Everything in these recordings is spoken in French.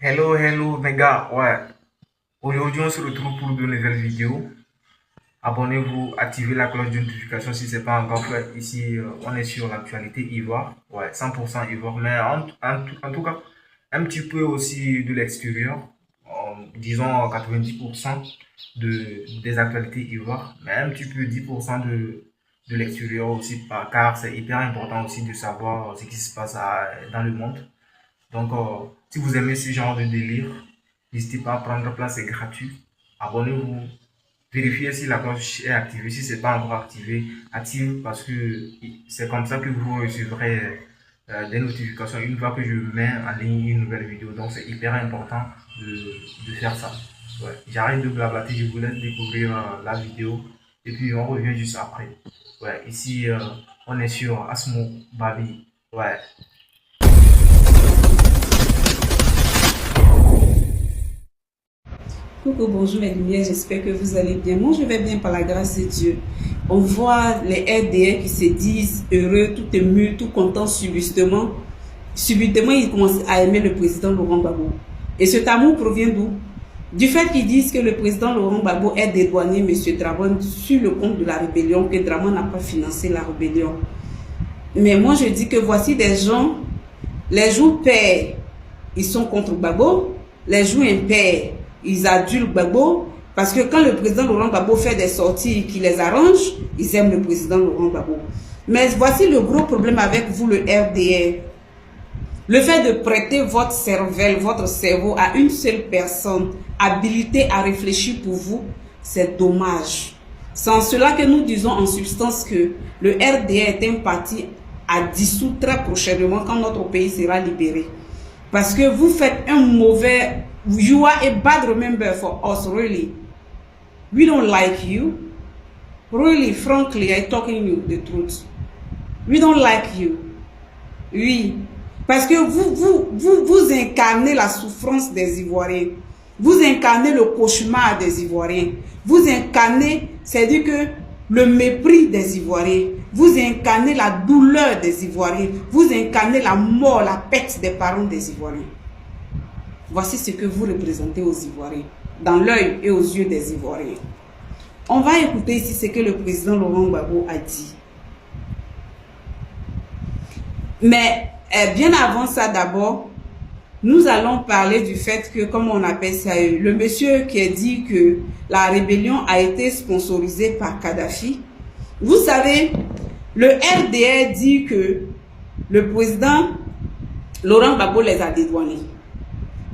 Hello, hello, mes gars. Ouais. Aujourd'hui, on se retrouve pour de nouvelles vidéos. Abonnez-vous, activez la cloche de notification si ce n'est pas encore fait. Ici, on est sur l'actualité Ivoire. Ouais, 100% Ivoire. Mais en tout cas, un petit peu aussi de l'extérieur. Disons 90% des actualités Ivoire. Mais un petit peu 10% de l'extérieur aussi. Car c'est hyper important aussi de savoir ce qui se passe dans le monde. Donc, si vous aimez ce genre de délire, n'hésitez pas à prendre place, c'est gratuit. Abonnez-vous, vérifiez si la cloche est activée. Si ce n'est pas encore activé, active parce que c'est comme ça que vous recevrez des notifications une fois que je mets en ligne une nouvelle vidéo. Donc, c'est hyper important de faire ça. Ouais. J'arrête de blablater, je vous laisse découvrir la vidéo et puis on revient juste après. Ouais, ici, on est sur Asmo Babi. Ouais. Coucou, bonjour mes lumières, j'espère que vous allez bien. Moi, je vais bien par la grâce de Dieu. On voit les RDR qui se disent heureux, tout ému, tout content subitement. Subitement, ils commencent à aimer le président Laurent Gbagbo. Et cet amour provient d'où? Du fait qu'ils disent que le président Laurent Gbagbo est dédouané M. Draman sur le compte de la rébellion, que Draman n'a pas financé la rébellion. Mais moi, je dis que voici des gens, les jours pairs, ils sont contre Gbagbo, les jours impairs, ils adulent Gbagbo, parce que quand le président Laurent Gbagbo fait des sorties qui les arrangent, ils aiment le président Laurent Gbagbo. Mais voici le gros problème avec vous, le RDR. Le fait de prêter votre cervelle, votre cerveau à une seule personne, habilitée à réfléchir pour vous, c'est dommage. C'est en cela que nous disons en substance que le RDR est un parti à dissoudre très prochainement quand notre pays sera libéré. Parce que vous faites un mauvais... You are a bad remember for us, really. We don't like you. Really, frankly, I'm talking you the truth. We don't like you. Oui. Parce que vous incarnez la souffrance des Ivoiriens. Vous incarnez le cauchemar des Ivoiriens. Vous incarnez, c'est-à-dire que le mépris des Ivoiriens. Vous incarnez la douleur des Ivoiriens. Vous incarnez la mort, la perte des parents des Ivoiriens. Voici ce que vous représentez aux Ivoiriens, dans l'œil et aux yeux des Ivoiriens. On va écouter ici ce que le président Laurent Gbagbo a dit. Mais bien avant ça d'abord, nous allons parler du fait que, comme on appelle ça, le monsieur qui a dit que la rébellion a été sponsorisée par Kadhafi. Vous savez, le RDR dit que le président Laurent Gbagbo les a dédouanés.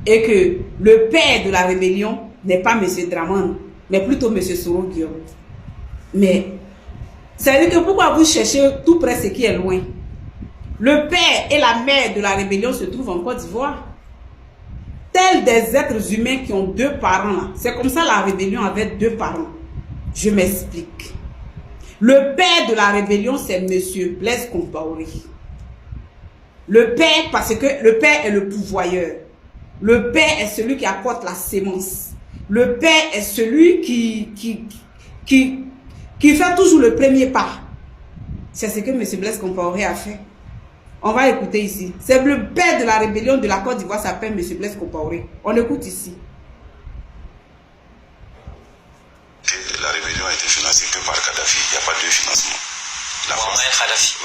Et que le père de la rébellion n'est pas M. Draman, mais plutôt M. Soro Guillaume. Mais, ça veut dire que pourquoi vous cherchez tout près ce qui est loin? Le père et la mère de la rébellion se trouvent en Côte d'Ivoire. Tels des êtres humains qui ont deux parents. C'est comme ça la rébellion avait deux parents. Je m'explique. Le père de la rébellion, c'est M. Blaise Compaoré. Le père, parce que le père est le pourvoyeur. Le père est celui qui apporte la sémence. Le père est celui qui fait toujours le premier pas. C'est ce que M. Blaise Compaoré a fait. On va écouter ici. C'est le père de la rébellion de la Côte d'Ivoire, s'appelle M. Blaise Compaoré. On écoute ici. La rébellion a été financée que par Kadhafi. Il n'y a pas de financement.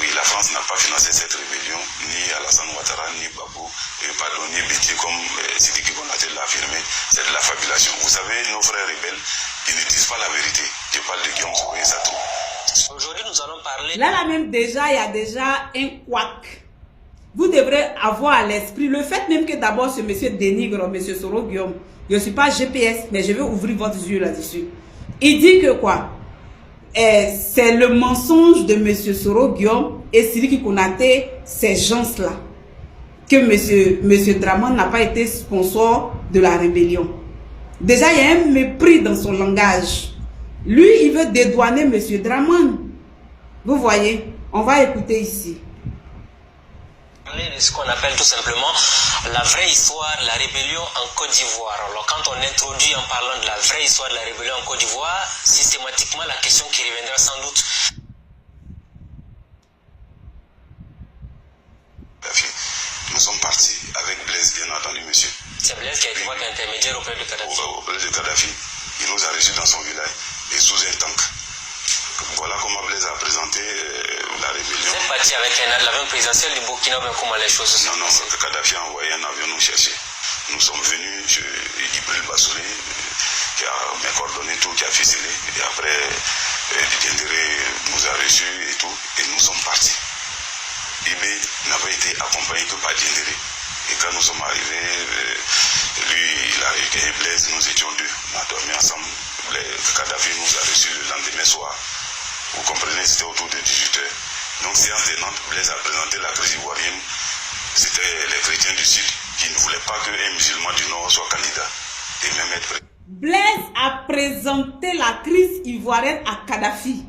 Oui, la France n'a pas financé cette rébellion, ni Alassane Ouattara, ni Gbagbo, ni Béti, comme Sidiki Konaté l'a affirmé. C'est de la fabulation. Vous savez, nos frères rebelles, ils ne disent pas la vérité. Je parle de Guillaume Soro et Sato. Aujourd'hui, nous allons parler... Là même, déjà, il y a déjà un couac. Vous devrez avoir à l'esprit le fait même que d'abord ce monsieur dénigre M. Soro Guillaume. Je ne suis pas GPS, mais je vais ouvrir votre yeux là-dessus. Il dit que quoi? C'est le mensonge de M. Soro Guillaume et Sidiki Konaté, ces gens-là. Que M. Draman n'a pas été sponsor de la rébellion. Déjà, il y a un mépris dans son langage. Lui, il veut dédouaner M. Draman. Vous voyez? On va écouter ici. De ce qu'on appelle tout simplement la vraie histoire de la rébellion en Côte d'Ivoire. Alors quand on introduit en parlant de la vraie histoire de la rébellion en Côte d'Ivoire, systématiquement la question qui reviendra sans doute. Nous sommes partis avec Blaise, bien entendu, monsieur. C'est Blaise qui a été votre intermédiaire auprès de Kadhafi. Auprès de Kadhafi. Il nous a reçus dans son village et sous un tank. Voilà comment Blaise a présenté la rébellion. Vous êtes parti avec l'avion présidentiel du Burkina, comment les choses se sont passées? Non, Kadhafi a envoyé un avion nous chercher. Nous sommes venus, Ibril Bassolé, qui a mes coordonnées, tout, qui a ficelé. Et après, Diendéré nous a reçus et tout, et nous sommes partis. Ibé n'avait été accompagné que par Diendéré. Et quand nous sommes arrivés, lui, il a eu Blaise, nous étions deux. On a dormi ensemble. Kadhafi nous a reçus le lendemain soir. Vous comprenez, c'était autour de 18h. Donc, séance de Nantes, Blaise a présenté la crise ivoirienne. C'était les chrétiens du Sud qui ne voulaient pas qu'un musulman du Nord soit candidat. Et même être président. Blaise a présenté la crise ivoirienne à Kadhafi.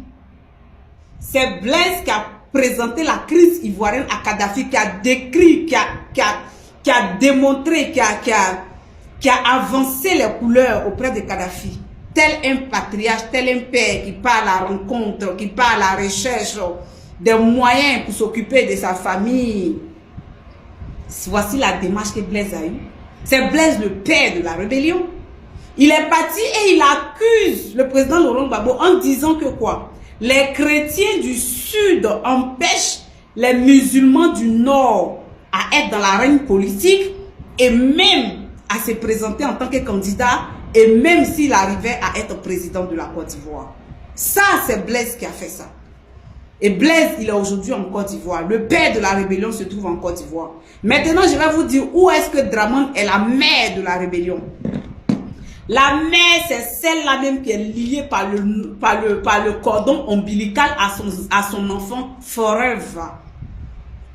C'est Blaise qui a présenté la crise ivoirienne à Kadhafi, qui a décrit, qui a démontré, qui a avancé les couleurs auprès de Kadhafi. Tel un patriarche, tel un père qui part à la rencontre, qui part à la recherche des moyens pour s'occuper de sa famille. Voici la démarche que Blaise a eue. C'est Blaise le père de la rébellion. Il est parti et il accuse le président Laurent Gbagbo en disant que quoi? Les chrétiens du Sud empêchent les musulmans du Nord à être dans l'arène politique et même à se présenter en tant que candidat et même s'il arrivait à être président de la Côte d'Ivoire. Ça, c'est Blaise qui a fait ça. Et Blaise, il est aujourd'hui en Côte d'Ivoire. Le père de la rébellion se trouve en Côte d'Ivoire. Maintenant, je vais vous dire où est-ce que Dramane est la mère de la rébellion. La mère, c'est celle-là même qui est liée par le cordon ombilical à son enfant forever.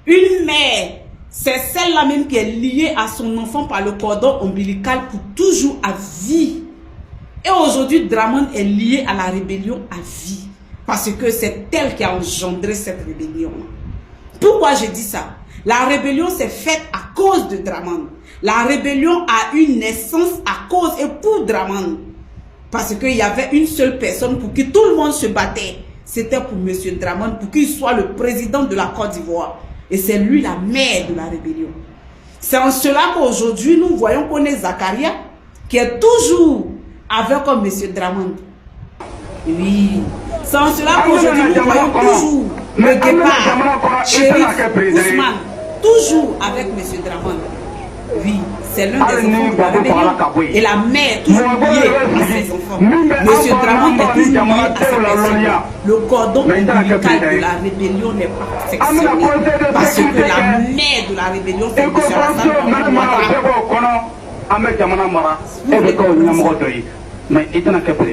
Une mère, c'est celle-là même qui est liée à son enfant par le cordon ombilical pour toujours à vie. Et aujourd'hui, Dramane est lié à la rébellion à vie. Parce que c'est elle qui a engendré cette rébellion. Pourquoi je dis ça? La rébellion s'est faite à cause de Dramane. La rébellion a eu naissance à cause et pour Dramane. Parce qu'il y avait une seule personne pour qui tout le monde se battait. C'était pour M. Dramane, pour qu'il soit le président de la Côte d'Ivoire. Et c'est lui la mère de la rébellion. C'est en cela qu'aujourd'hui, nous voyons qu'on est Zakaria, qui est toujours avec comme M. Dramane. Oui. C'est en cela qu'aujourd'hui, nous voyons toujours le Guépard, Chérif, Ousmane, toujours avec M. Dramane. Oui, c'est l'un des enfants de la rébellion. Et la mère toujours liée à ses enfants. M. Dramane est toujours lié à ses personnes. Le cordon ombilical de la rébellion n'est pas sectionné. Parce que la mère de la rébellion, c'est M. Alassane Ouattara.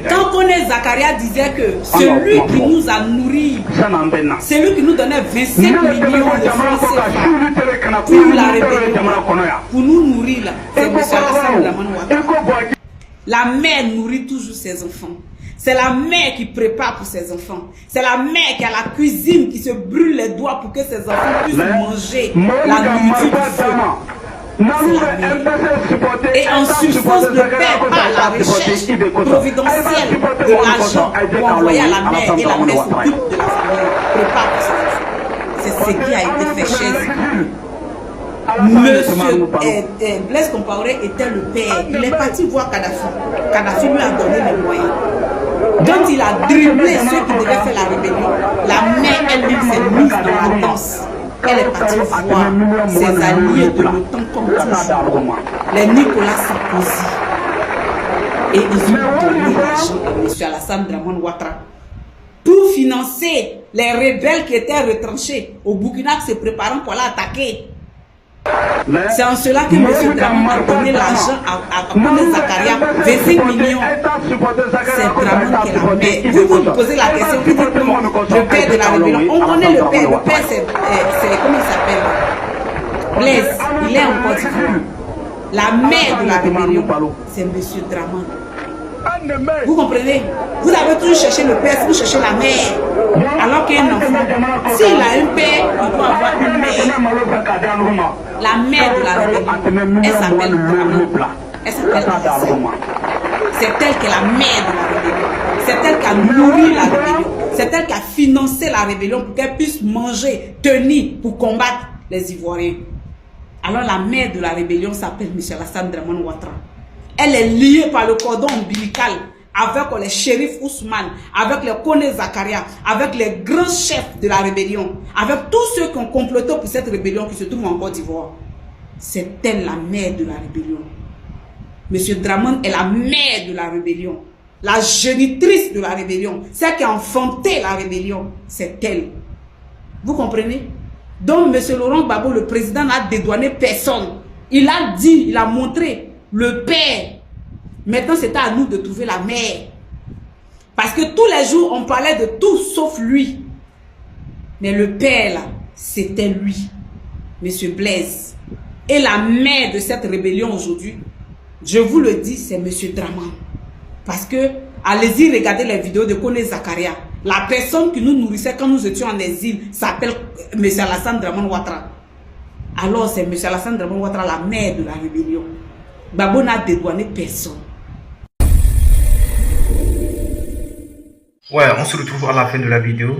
Quand on est Zakaria disait que celui qui nous a nourris, celui qui nous donnait 25 millions de francs CFA pour la rébellion, pour nous nourrir là, c'est M. Alassane Ouattara. La mère nourrit toujours ses enfants. C'est la mère qui prépare pour ses enfants. C'est la mère qui a la cuisine, qui se brûle les doigts pour que ses enfants puissent manger la nourriture du feu. Et en substance de paix par la recherche providentielle de l'argent pour envoyer à la mère et la mère s'occupe de la famille, prépare pour ses enfants. C'est ce qui a été fait chez Monsieur Blaise Compaoré était le père. Il est parti voir Kadhafi. Kadhafi lui a donné les moyens. Quand il a dribblé ceux qui devaient faire la rébellion, la mère elle-même s'est mise dans la danse. Elle est partie voir ses alliés de l'OTAN comme toujours, les Nicolas Sarkozy. Et ils ont donné l'argent à M. Alassane Ouattara pour financer les rebelles qui étaient retranchés au Burkina qui se préparant pour l'attaquer. C'est en cela que M. Dramane a donné l'argent à Kone Zakaria, 25 millions. C'est Dramane qui est la mère. Vous vous posez la question, vous dites le père de la rébellion. On connaît le père c'est comment il s'appelle? Blaise, il est en Côte d'Ivoire. La mère de la rébellion, c'est M. Dramane. Vous comprenez? Vous avez toujours cherché le père, vous cherchez la mère. Alors qu'il y a un enfant, s'il a un père, il doit avoir une mère. La mère de la rébellion, elle s'appelle Dramane. Elle s'appelle Alassane. C'est elle qui est la mère de la rébellion. C'est elle qui a nourri la rébellion. C'est elle qui a financé la rébellion pour qu'elle puisse manger, tenir pour combattre les Ivoiriens. Alors la mère de la rébellion s'appelle Michel Alassane Dramane Ouattara. Elle est liée par le cordon ombilical avec les shérifs Ousmane, avec les Kone Zakaria, avec les grands chefs de la rébellion, avec tous ceux qui ont comploté pour cette rébellion qui se trouve en Côte d'Ivoire. C'est elle la mère de la rébellion. Monsieur Dramane est la mère de la rébellion. La génitrice de la rébellion. Celle qui a enfanté la rébellion. C'est elle. Vous comprenez? Donc, monsieur Laurent Gbagbo, le président, n'a dédouané personne. Il a dit, il a montré le père. Maintenant, c'est à nous de trouver la mère. Parce que tous les jours, on parlait de tout sauf lui. Mais le père, là, c'était lui. Monsieur Blaise. Et la mère de cette rébellion aujourd'hui, je vous le dis, c'est monsieur Dramane. Parce que, allez-y regarder les vidéos de Kone Zakaria. La personne qui nous nourrissait quand nous étions en exil s'appelle M. Alassane Dramane Ouattara. Alors c'est M. Alassane Dramane Ouattara, la mère de la rébellion. Gbagbo n'a dédouané personne. Ouais, on se retrouve à la fin de la vidéo.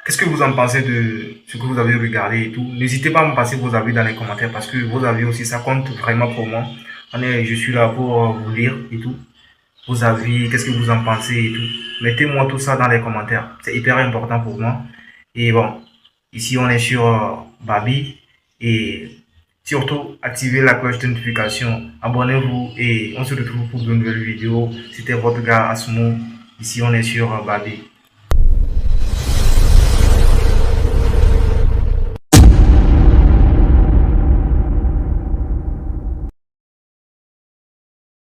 Qu'est-ce que vous en pensez de ce que vous avez regardé et tout? N'hésitez pas à me passer vos avis dans les commentaires parce que vos avis aussi, ça compte vraiment pour moi. Je suis là pour vous lire et tout. Vos avis, qu'est-ce que vous en pensez et tout. Mettez-moi tout ça dans les commentaires. C'est hyper important pour moi. Et bon, ici on est sur Babi. Et surtout, activez la cloche de notification. Abonnez-vous et on se retrouve pour de nouvelles vidéos. C'était votre gars Asmo. Ici on est sur Babi.